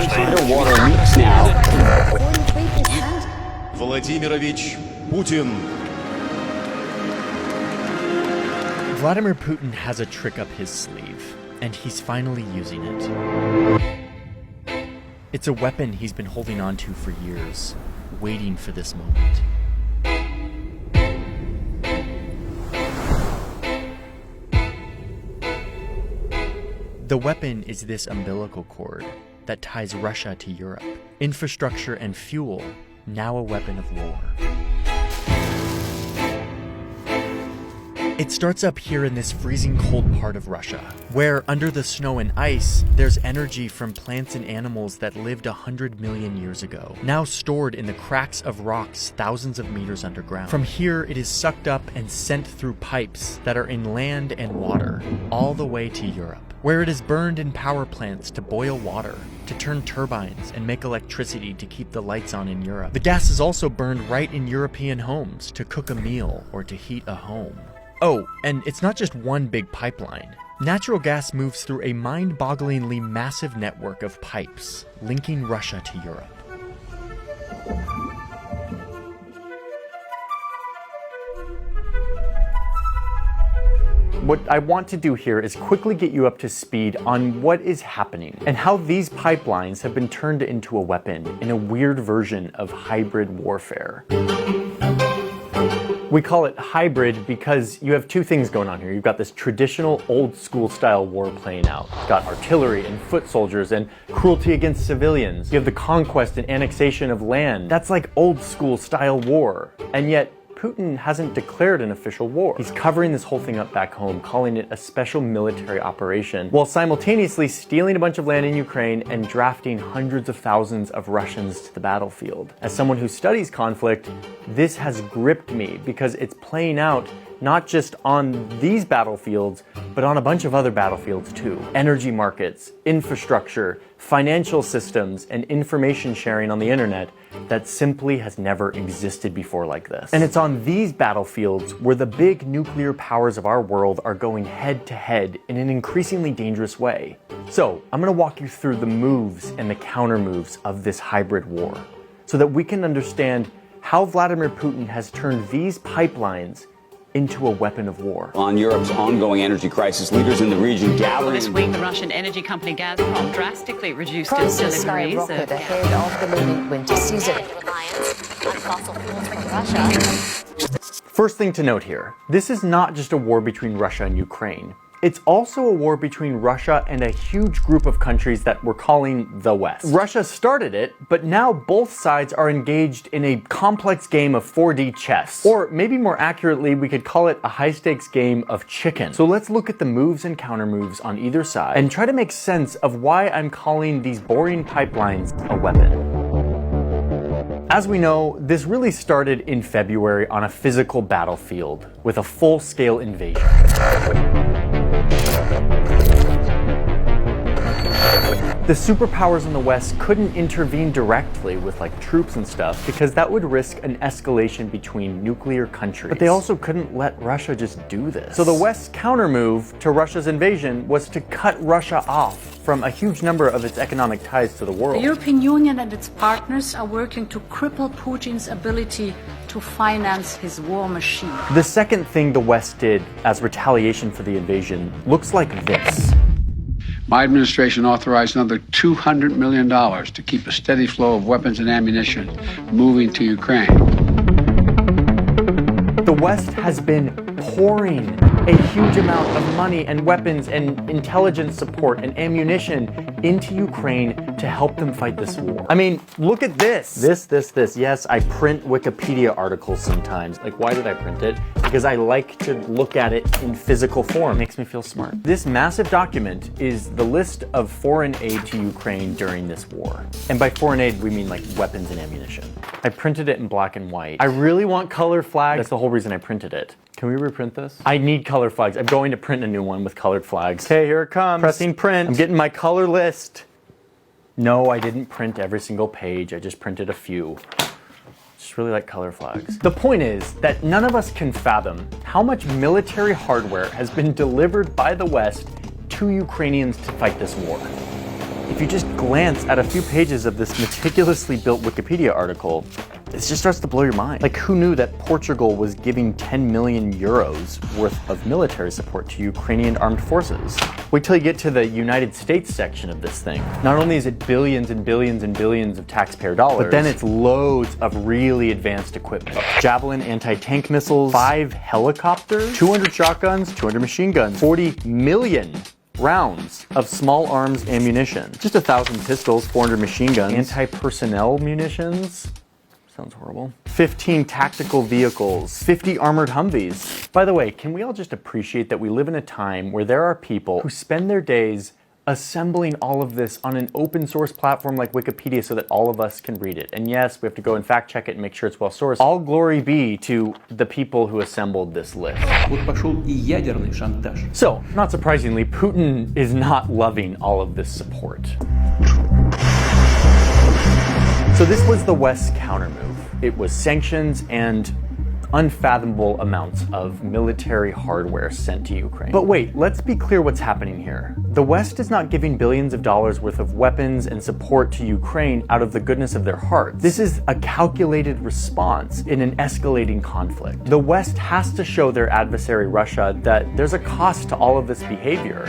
underwater nukes now. Vladimirovich Putin. Vladimir Putin has a trick up his sleeve, and he's finally using it. It's a weapon he's been holding on to for years, waiting for this moment. The weapon is this umbilical cord that ties Russia to Europe. Infrastructure and fuel, now a weapon of war. It starts up here in this freezing cold part of Russia, where under the snow and ice, there's energy from plants and animals that lived 100 million years ago, now stored in the cracks of rocks thousands of meters underground. From here, it is sucked up and sent through pipes that are in land and water, all the way to Europe, where it is burned in power plants to boil water, to turn turbines and make electricity to keep the lights on in Europe. The gas is also burned right in European homes to cook a meal or to heat a home. Oh, and it's not just one big pipeline. Natural gas moves through a mind-bogglingly massive network of pipes linking Russia to Europe. What I want to do here is quickly get you up to speed on what is happening and how these pipelines have been turned into a weapon in a weird version of hybrid warfare. We call it hybrid because you have two things going on here. You've got this traditional old school style war playing out. You've got artillery and foot soldiers and cruelty against civilians. You have the conquest and annexation of land. That's like old school style war. And yet Putin hasn't declared an official war. He's covering this whole thing up back home, calling it a special military operation, while simultaneously stealing a bunch of land in Ukraine and drafting hundreds of thousands of Russians to the battlefield. As someone who studies conflict, this has gripped me because it's playing out not just on these battlefields, but on a bunch of other battlefields too. Energy markets, infrastructure, financial systems, and information sharing on the internet that simply has never existed before like this. And it's on these battlefields where the big nuclear powers of our world are going head to head in an increasingly dangerous way. So I'm gonna walk you through the moves and the counter moves of this hybrid war so that we can understand how Vladimir Putin has turned these pipelines into a weapon of war. On Europe's ongoing energy crisis, leaders in the region gathering. This week, the Russian energy company Gazprom drastically reduced its Prices deliveries skyrocketed ahead of the looming winter season. Reliance on fossil fuels from Russia. First thing to note here, this is not just a war between Russia and Ukraine. It's also a war between Russia and a huge group of countries that we're calling the West. Russia started it, but now both sides are engaged in a complex game of 4D chess. Or maybe more accurately, we could call it a high-stakes game of chicken. So let's look at the moves and counter moves on either side and try to make sense of why I'm calling these boring pipelines a weapon. As we know, this really started in February on a physical battlefield with a full-scale invasion. The superpowers in the West couldn't intervene directly with like troops and stuff because that would risk an escalation between nuclear countries. But they also couldn't let Russia just do this. So the West's countermove to Russia's invasion was to cut Russia off from a huge number of its economic ties to the world. The European Union and its partners are working to cripple Putin's ability to finance his war machine. The second thing the West did as retaliation for the invasion looks like this. My administration authorized another $200 million to keep a steady flow of weapons and ammunition moving to Ukraine. The West has been pouring a huge amount of money and weapons and intelligence support and ammunition into Ukraine to help them fight this war. I mean, look at this. This. Yes, I print Wikipedia articles sometimes. Like, why did I print it? Because I like to look at it in physical form. It makes me feel smart. This massive document is the list of foreign aid to Ukraine during this war. And by foreign aid, we mean like weapons and ammunition. I printed it in black and white. I really want color flags. That's the whole reason I printed it. Can we reprint this? I need color flags. I'm going to print a new one with colored flags. Okay, here it comes. Pressing print. I'm getting my color list. No, I didn't print every single page. I just printed a few. Just really like color flags. The point is that none of us can fathom how much military hardware has been delivered by the West to Ukrainians to fight this war. If you just glance at a few pages of this meticulously built Wikipedia article, it just starts to blow your mind. Like, who knew that Portugal was giving 10 million euros worth of military support to Ukrainian armed forces? Wait till you get to the United States section of this thing. Not only is it billions and billions and billions of taxpayer dollars, but then it's loads of really advanced equipment. Javelin anti-tank missiles, 5 helicopters, 200 shotguns, 200 machine guns, 40 million rounds of small arms ammunition, just 1,000 pistols, 400 machine guns, anti-personnel munitions. Sounds horrible. 15 tactical vehicles, 50 armored Humvees. By the way, can we all just appreciate that we live in a time where there are people who spend their days assembling all of this on an open source platform like Wikipedia so that all of us can read it. And yes, we have to go and fact check it and make sure it's well sourced. All glory be to the people who assembled this list. So, not surprisingly, Putin is not loving all of this support. So this was the West's countermove. It was sanctions and unfathomable amounts of military hardware sent to Ukraine. But wait, let's be clear what's happening here. The West is not giving billions of dollars worth of weapons and support to Ukraine out of the goodness of their hearts. This is a calculated response in an escalating conflict. The West has to show their adversary Russia that there's a cost to all of this behavior.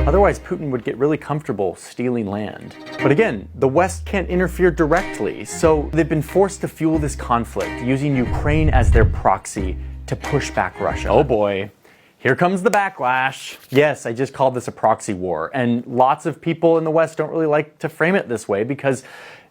Otherwise, Putin would get really comfortable stealing land. But again, the West can't interfere directly, so they've been forced to fuel this conflict using Ukraine as their proxy to push back Russia. Oh boy, here comes the backlash. Yes, I just called this a proxy war, and lots of people in the West don't really like to frame it this way because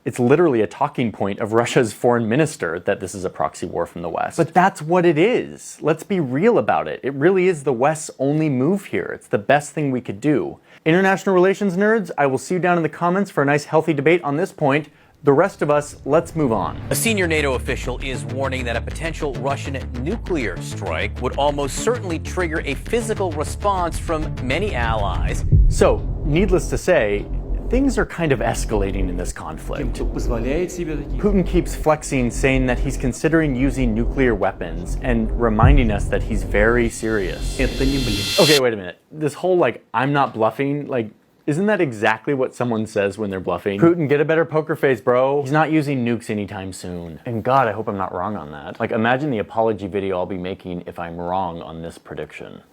it's literally a talking point of Russia's foreign minister that this is a proxy war from the West. But that's what it is. Let's be real about it. It really is the West's only move here. It's the best thing we could do. International relations nerds, I will see you down in the comments for a nice healthy debate on this point. The rest of us, let's move on. A senior NATO official is warning that a potential Russian nuclear strike would almost certainly trigger a physical response from many allies. So, needless to say, things are kind of escalating in this conflict. Putin keeps flexing, saying that he's considering using nuclear weapons and reminding us that he's very serious. Okay, wait a minute. This whole, I'm not bluffing, isn't that exactly what someone says when they're bluffing? Putin, get a better poker face, bro. He's not using nukes anytime soon. And God, I hope I'm not wrong on that. Imagine the apology video I'll be making if I'm wrong on this prediction.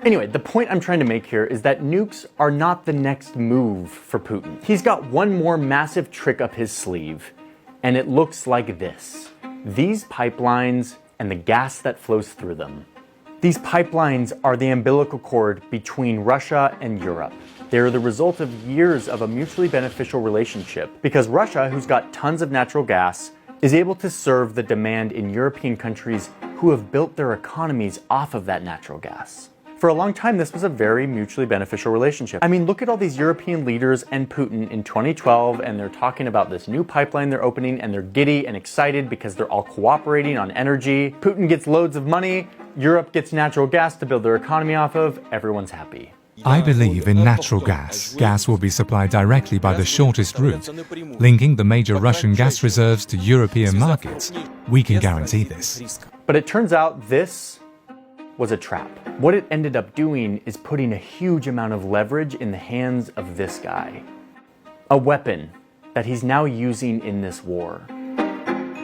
Anyway, the point I'm trying to make here is that nukes are not the next move for Putin. He's got one more massive trick up his sleeve, and it looks like this. These pipelines and the gas that flows through them. These pipelines are the umbilical cord between Russia and Europe. They're the result of years of a mutually beneficial relationship because Russia, who's got tons of natural gas, is able to serve the demand in European countries who have built their economies off of that natural gas. For a long time, this was a very mutually beneficial relationship. I mean, look at all these European leaders and Putin in 2012, and they're talking about this new pipeline they're opening, and they're giddy and excited because they're all cooperating on energy. Putin gets loads of money, Europe gets natural gas to build their economy off of, everyone's happy. I believe in natural gas. Gas will be supplied directly by the shortest route, linking the major Russian gas reserves to European markets. We can guarantee this. But it turns out this was a trap. What it ended up doing is putting a huge amount of leverage in the hands of this guy. A weapon that he's now using in this war.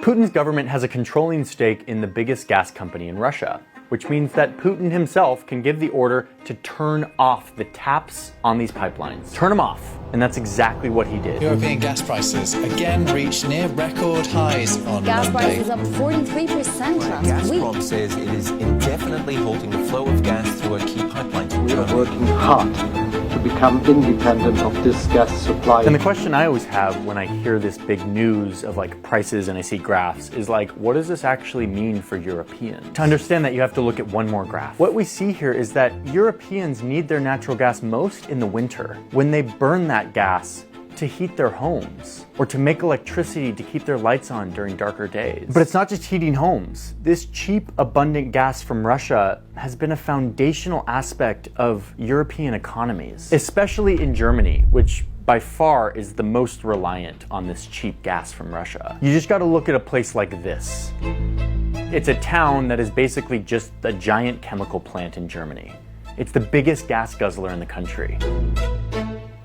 Putin's government has a controlling stake in the biggest gas company in Russia, which means that Putin himself can give the order to turn off the taps on these pipelines. Turn them off. And that's exactly what he did. European gas prices again reached near record highs on Gas Monday. prices up 43% last week. Gazprom says it is indefinitely halting the flow of gas through a key pipeline. We are working hard to become independent of this gas supply. And the question I always have when I hear this big news of prices and I see graphs is what does this actually mean for Europeans? To understand that, you have to look at one more graph. What we see here is that Europeans need their natural gas most in the winter, when they burn that gas to heat their homes or to make electricity to keep their lights on during darker days. But it's not just heating homes. This cheap, abundant gas from Russia has been a foundational aspect of European economies, especially in Germany, which by far is the most reliant on this cheap gas from Russia. You just gotta look at a place like this. It's a town that is basically just a giant chemical plant in Germany. It's the biggest gas guzzler in the country.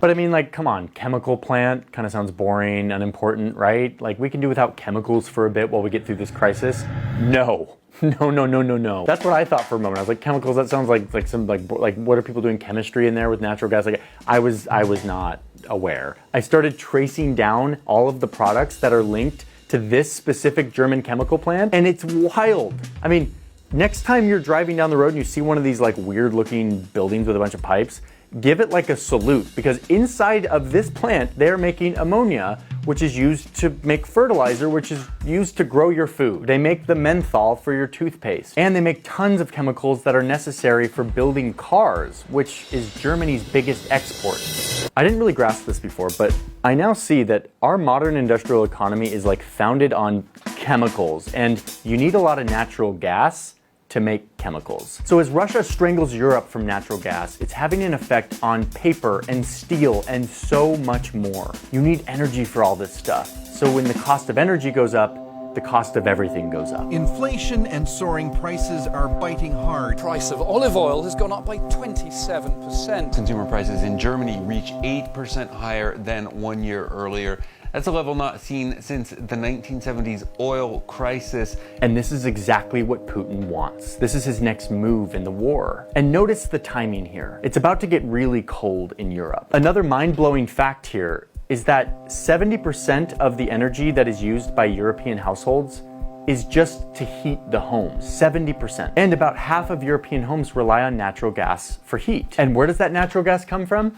But I mean, like, come on, chemical plant kind of sounds boring, unimportant, right? Like, we can do without chemicals for a bit while we get through this crisis. No. No. That's what I thought for a moment. I was like, chemicals, that sounds like some, like what are people doing chemistry in there with natural gas? Like, I was not aware. I started tracing down all of the products that are linked to this specific German chemical plant, and it's wild. I mean, next time you're driving down the road and you see one of these like weird looking buildings with a bunch of pipes, give it like a salute, because inside of this plant, they're making ammonia, which is used to make fertilizer, which is used to grow your food. They make the menthol for your toothpaste. And they make tons of chemicals that are necessary for building cars, which is Germany's biggest export. I didn't really grasp this before, but I now see that our modern industrial economy is like founded on chemicals, and you need a lot of natural gas to make chemicals. So as Russia strangles Europe from natural gas, it's having an effect on paper and steel and so much more. You need energy for all this stuff. So when the cost of energy goes up, the cost of everything goes up. Inflation and soaring prices are biting hard. Price of olive oil has gone up by 27%. Consumer prices in Germany reach 8% higher than 1 year earlier. That's a level not seen since the 1970s oil crisis. And this is exactly what Putin wants. This is his next move in the war. And notice the timing here. It's about to get really cold in Europe. Another mind-blowing fact here is that 70% of the energy that is used by European households is just to heat the homes, 70%. And about half of European homes rely on natural gas for heat. And where does that natural gas come from?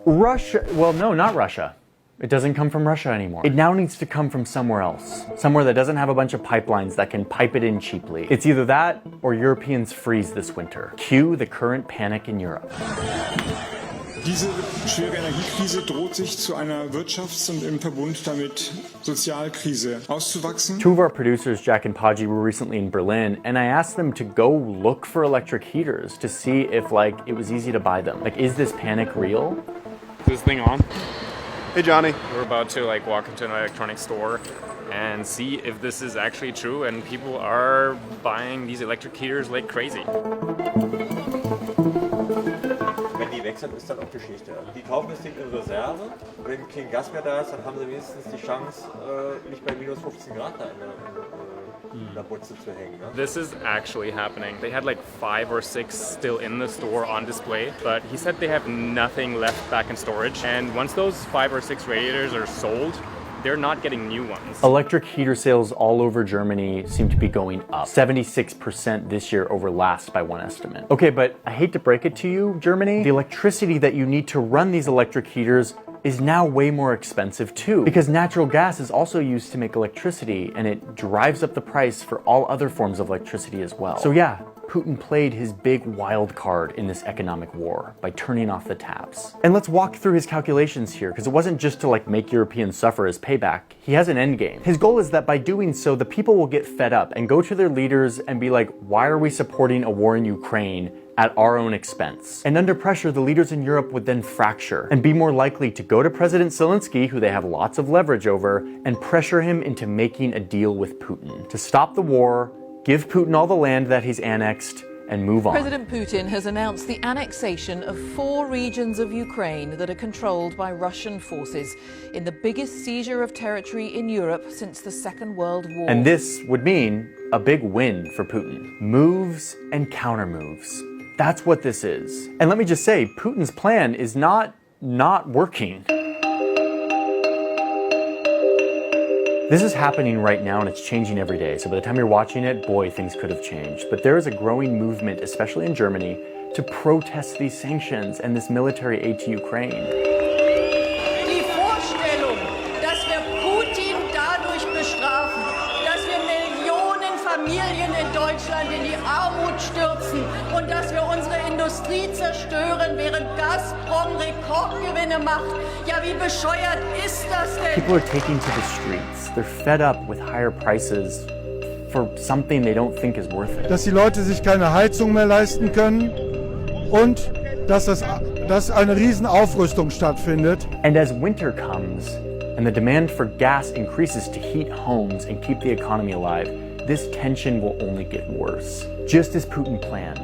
Russia, well, no, not Russia. It doesn't come from Russia anymore. It now needs to come from somewhere else. Somewhere that doesn't have a bunch of pipelines that can pipe it in cheaply. It's either that or Europeans freeze this winter. Cue the current panic in Europe. Diese schwere Energiekrise droht sich zu einer Wirtschafts- und im Verbund damit Sozialkrise auszuwachsen. Two of our producers, Jack and Podgy, were recently in Berlin, and I asked them to go look for electric heaters to see if it was easy to buy them. Like, is this panic real? Is this thing on? Hey Johnny. We're about to walk into an electronics store and see if this is actually true, and people are buying these electric heaters like crazy. Wenn die weg sind, ist dann auch Geschichte. Die kaufen das Ding in Reserve und wenn kein Gas mehr da ist, dann haben sie wenigstens die Chance, nicht bei minus 15 Grad da in der Butze zu hängen. Ne? This is actually happening. They had 5 or 6 still in the store on display, but he said they have nothing left back in storage. And once those 5 or 6 radiators are sold, they're not getting new ones. Electric heater sales all over Germany seem to be going up. 76% this year over last by one estimate. Okay, but I hate to break it to you, Germany, the electricity that you need to run these electric heaters is now way more expensive too, because natural gas is also used to make electricity, and it drives up the price for all other forms of electricity as well. So yeah, Putin played his big wild card in this economic war by turning off the taps. And let's walk through his calculations here, because it wasn't just to make Europeans suffer as payback. He has an end game. His goal is that by doing so, the people will get fed up and go to their leaders and be like, why are we supporting a war in Ukraine at our own expense? And under pressure, the leaders in Europe would then fracture and be more likely to go to President Zelensky, who they have lots of leverage over, and pressure him into making a deal with Putin to stop the war, give Putin all the land that he's annexed, and move on. President Putin has announced the annexation of 4 regions of Ukraine that are controlled by Russian forces in the biggest seizure of territory in Europe since the Second World War. And this would mean a big win for Putin. Moves and counter moves. That's what this is. And let me just say, Putin's plan is not working. This is happening right now, and it's changing every day. So by the time you're watching it, boy, things could have changed. But there is a growing movement, especially in Germany, to protest these sanctions and this military aid to Ukraine. Die Vorstellung, dass wir Putin dadurch bestrafen, dass wir Millionen Familien in Deutschland in die Armut stürzen und dass wir unsere Industrie zerstören, während Gazprom Rekordgewinne macht. Ja, wie bescheuert ist das denn? People are taking to the streets. They're fed up with higher prices for something they don't think is worth it. Dass die Leute sich keine Heizung mehr leisten können und dass eine Riesenaufrüstung stattfindet. And as winter comes and the demand for gas increases to heat homes and keep the economy alive, this tension will only get worse. Just as Putin planned,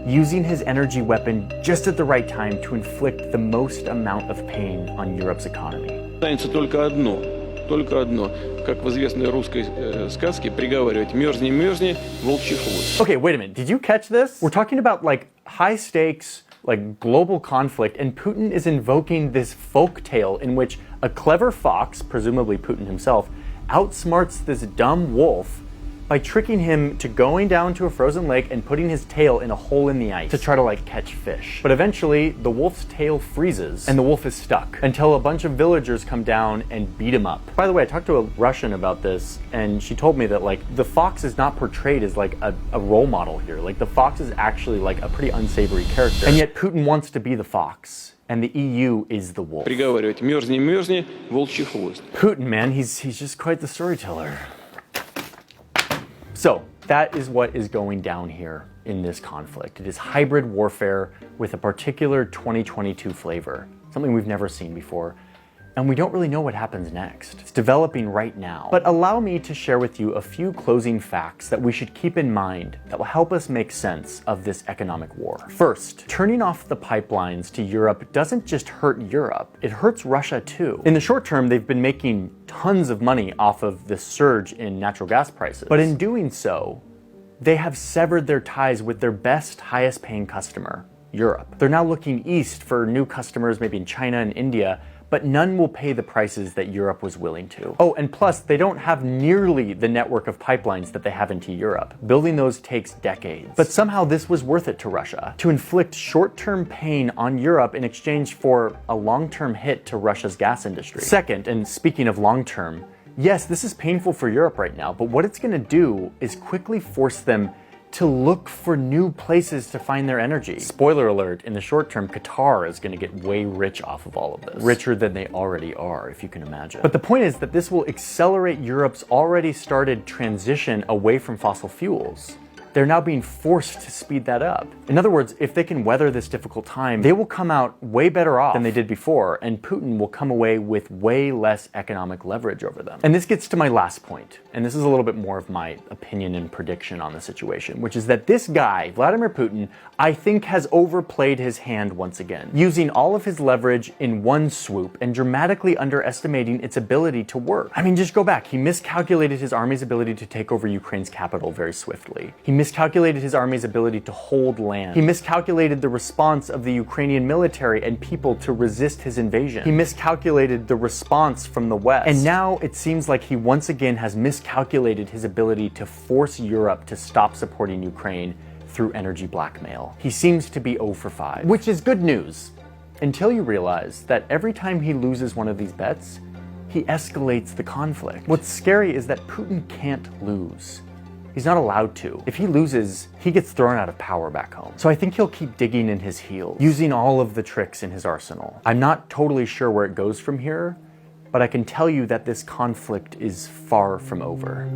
using his energy weapon just at the right time to inflict the most amount of pain on Europe's economy. Останется только одно. Как в известной русской сказке приговаривать: мерзни, мерзни, волчий хвост. Okay, wait a minute. Did you catch this? We're talking about like high stakes, like global conflict, and Putin is invoking this folk tale in which a clever fox, presumably Putin himself, outsmarts this dumb wolf by tricking him to going down to a frozen lake and putting his tail in a hole in the ice to try to like catch fish. But eventually the wolf's tail freezes and the wolf is stuck until a bunch of villagers come down and beat him up. By the way, I talked to a Russian about this and she told me that like the fox is not portrayed as like a role model here. Like the fox is actually like a pretty unsavory character. And yet Putin wants to be the fox. And the EU is the wolf. Приговаривать: мерзни, мерзни, волчий хвост. Putin, man, he's just quite the storyteller. So that is what is going down here in this conflict. It is hybrid warfare with a particular 2022 flavor, something we've never seen before. And we don't really know what happens next. It's developing right now. But allow me to share with you a few closing facts that we should keep in mind that will help us make sense of this economic war. First, turning off the pipelines to Europe doesn't just hurt Europe, it hurts Russia too. In the short term, they've been making tons of money off of this surge in natural gas prices. But in doing so, they have severed their ties with their best, highest paying customer, Europe. They're now looking east for new customers, maybe in China and India, but none will pay the prices that Europe was willing to. Oh, and plus, they don't have nearly the network of pipelines that they have into Europe. Building those takes decades. But somehow this was worth it to Russia, to inflict short-term pain on Europe in exchange for a long-term hit to Russia's gas industry. Second, and speaking of long-term, yes, this is painful for Europe right now, but what it's gonna do is quickly force them to look for new places to find their energy. Spoiler alert, in the short term, Qatar is gonna get way rich off of all of this. Richer than they already are, if you can imagine. But the point is that this will accelerate Europe's already started transition away from fossil fuels. They're now being forced to speed that up. In other words, if they can weather this difficult time, they will come out way better off than they did before, and Putin will come away with way less economic leverage over them. And this gets to my last point, and this is a little bit more of my opinion and prediction on the situation, which is that this guy, Vladimir Putin, I think has overplayed his hand once again, using all of his leverage in one swoop and dramatically underestimating its ability to work. I mean, just go back. He miscalculated his army's ability to take over Ukraine's capital very swiftly. He miscalculated his army's ability to hold land. He miscalculated the response of the Ukrainian military and people to resist his invasion. He miscalculated the response from the West. And now it seems like he once again has miscalculated his ability to force Europe to stop supporting Ukraine through energy blackmail. He seems to be 0 for 5, which is good news, until you realize that every time he loses one of these bets, he escalates the conflict. What's scary is that Putin can't lose. He's not allowed to. If he loses, he gets thrown out of power back home. So I think he'll keep digging in his heels, using all of the tricks in his arsenal. I'm not totally sure where it goes from here, but I can tell you that this conflict is far from over.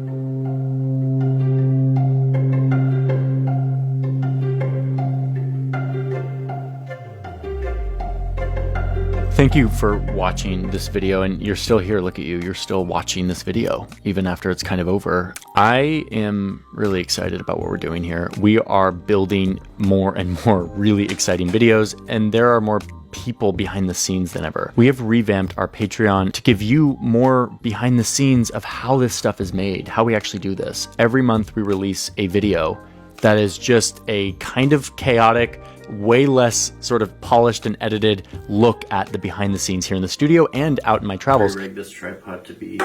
Thank you for watching this video, and you're still here, look at you, you're still watching this video, even after it's kind of over. I am really excited about what we're doing here. We are building more and more really exciting videos, and there are more people behind the scenes than ever. We have revamped our Patreon to give you more behind the scenes of how this stuff is made, how we actually do this. Every month we release a video that is just a kind of chaotic, way less sort of polished and edited look at the behind the scenes here in the studio and out in my travels. I rigged this tripod to be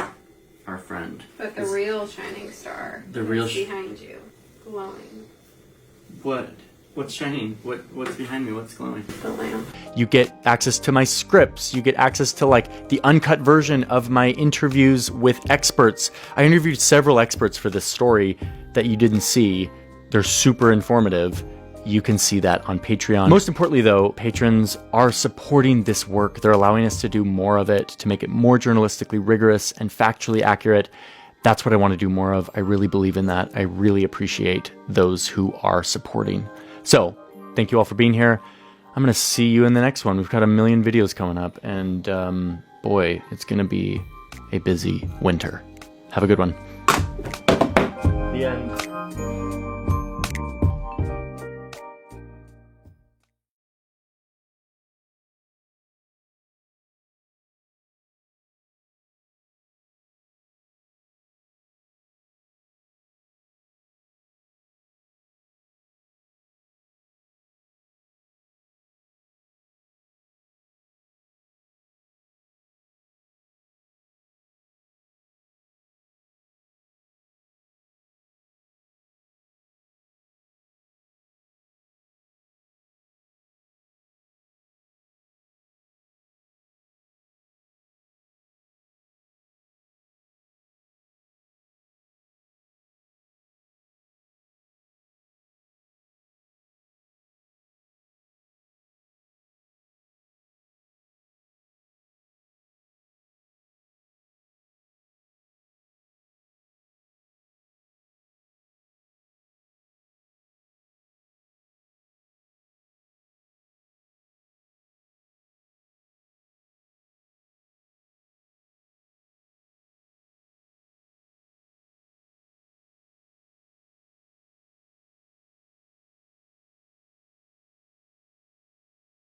our friend. But the real shining star is behind you, glowing. What? What's shining? What's behind me? What's glowing? The lamp. You get access to my scripts. You get access to like the uncut version of my interviews with experts. I interviewed several experts for this story that you didn't see. They're super informative. You can see that on Patreon. Most importantly though, patrons are supporting this work. They're allowing us to do more of it, to make it more journalistically rigorous and factually accurate. That's what I want to do more of. I really believe in that. I really appreciate those who are supporting. So thank you all for being here. I'm going to see you in the next one. We've got a million videos coming up, and boy, it's going to be a busy winter. Have a good one. The end.